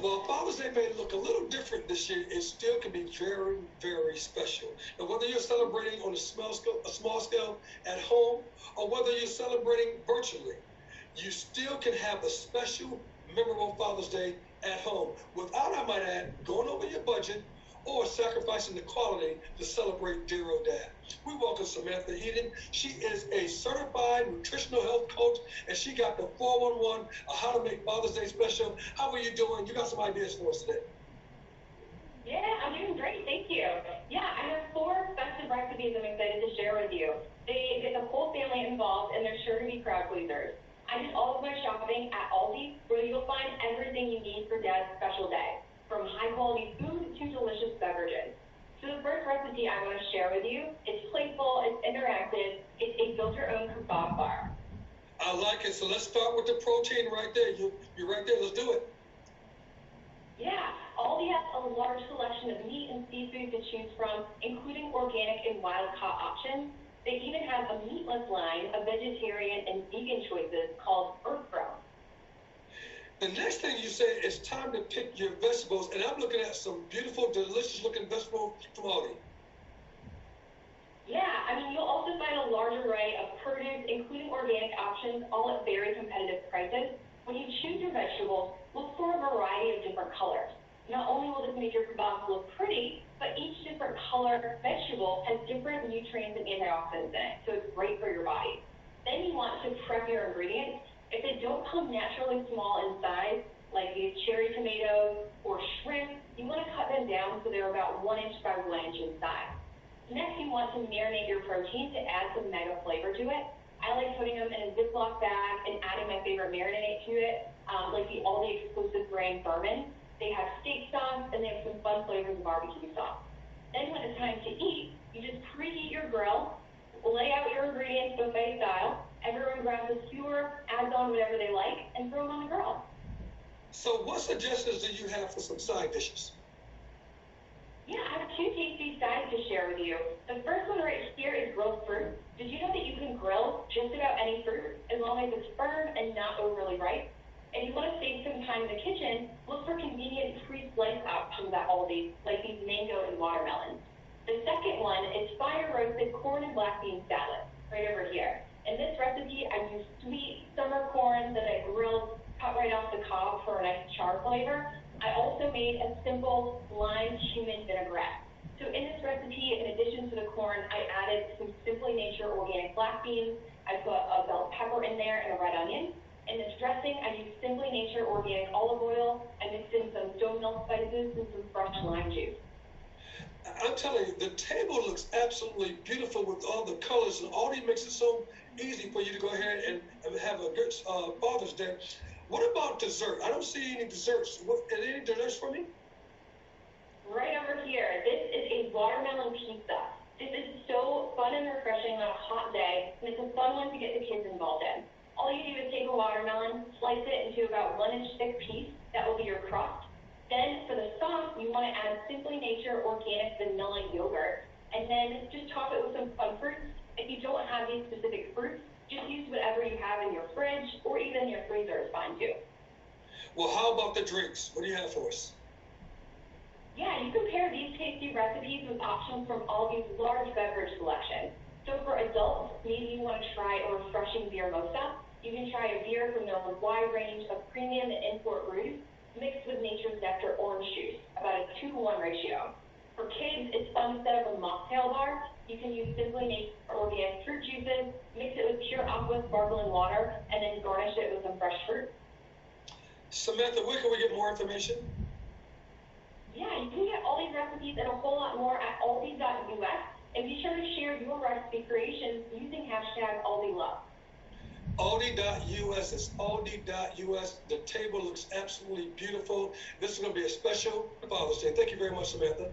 While Father's Day may look a little different this year, it still can be very, very special. And whether you're celebrating on a small scale at home, or whether you're celebrating virtually, you still can have a special, memorable Father's Day at home without, I might add, going over your budget or sacrificing the quality to celebrate dear old dad. We welcome Samantha Eden. She is a certified nutritional health coach, and she got the 411 of how to make Father's Day special. How are you doing? You got some ideas for us today. Yeah, I'm doing great, thank you. Yeah, I have 4 festive recipes I'm excited to share with you. They get the whole family involved, and they're sure to be crowd pleasers. I did all of my shopping at ALDI, where you'll find everything you need for Dad's special day, from high-quality food to delicious beverages. So the first recipe I want to share with you, it's playful, it's interactive, it's a build-your-own Kabob bar. I like it. So let's start with the protein right there. You're right there. Let's do it. Yeah, Aldi has a large selection of meat and seafood to choose from, including organic and wild-caught options. They even have a meatless line of vegetarian and vegan choices called Earthgrown. The next thing you say is time to pick your vegetables, and I'm looking at some beautiful, delicious-looking vegetables from Aldi. Yeah, I mean, you'll also find a large array of produce, including organic options, all at very competitive prices. When you choose your vegetables, look for a variety of different colors. Not only will this make your kebabs look pretty, but each different color vegetable has different nutrients and antioxidants in it, so it's great for your body. Then you want to prep your ingredients. If they don't come naturally small in size, like these cherry tomatoes or shrimp, you want to cut them down so they're about 1 inch by 1 inch in size. Next, you want to marinate your protein to add some mega flavor to it. I like putting them in a Ziploc bag and adding my favorite marinade to it, like the Aldi exclusive brand Bourbon. They have steak sauce, and they have some fun flavors of barbecue sauce. Then when it's time to eat, you just preheat your grill, lay out your ingredients buffet style. Everyone grabs a skewer, adds on whatever they like, and throw them on the grill. So what suggestions do you have for some side dishes? Yeah, I have 2 tasty sides to share with you. The first one right here is grilled fruit. Did you know that you can grill just about any fruit as long as it's firm and not overly ripe? If you want to save some time in the kitchen, look for convenient pre-sliced options at Aldi, like these mango and watermelons. The second one is fire-roasted corn and black bean salad, right over here. In this recipe, I use sweet summer corn that I grilled, cut right off the cob for a nice char flavor. I also made a simple lime cumin vinaigrette. So in this recipe, in addition to the corn, I added some Simply Nature organic black beans. I put a bell pepper in there and a red onion. In this dressing, I used Simply Nature organic olive oil. I mixed in some stone mill spices and some fresh lime juice. I'm telling you, the table looks absolutely beautiful with all the colors, and Aldi makes it so easy for you to go ahead and have a good Father's Day. What about dessert? I don't see any desserts. Any desserts for me? Right over here, this is a watermelon pizza. This is so fun and refreshing on a hot day, and it's a fun one to get the kids involved in. All you do is take a watermelon, slice it into about 1 inch thick piece. That will be your crust. Then for the sauce, you want to add Simply Nature organic vanilla yogurt, and then just top it with some fun fruits. If you don't have these specific fruits, just use whatever you have in your fridge or even your freezer is fine too. Well, how about the drinks? What do you have for us? Yeah, you can pair these tasty recipes with options from Aldi's large beverage selection. So for adults, maybe you want to try a refreshing beer mocha. You can try a beer from their wide range of premium and import brews, mixed with Nature's Nectar orange juice, about a 2-to-1 ratio. For kids, it's fun to set up a mocktail bar. You can use Simply Nature organic fruit juices, mix it with pure aqua sparkling water, and then garnish it with some fresh fruit. Samantha, where can we get more information? Yeah, you can get all these recipes and a whole lot more at aldi.us, and be sure to share your recipe creations using hashtag ALDILove. Aldi.us. It's Aldi.us. The table looks absolutely beautiful. This is going to be a special Father's Day. Thank you very much, Samantha.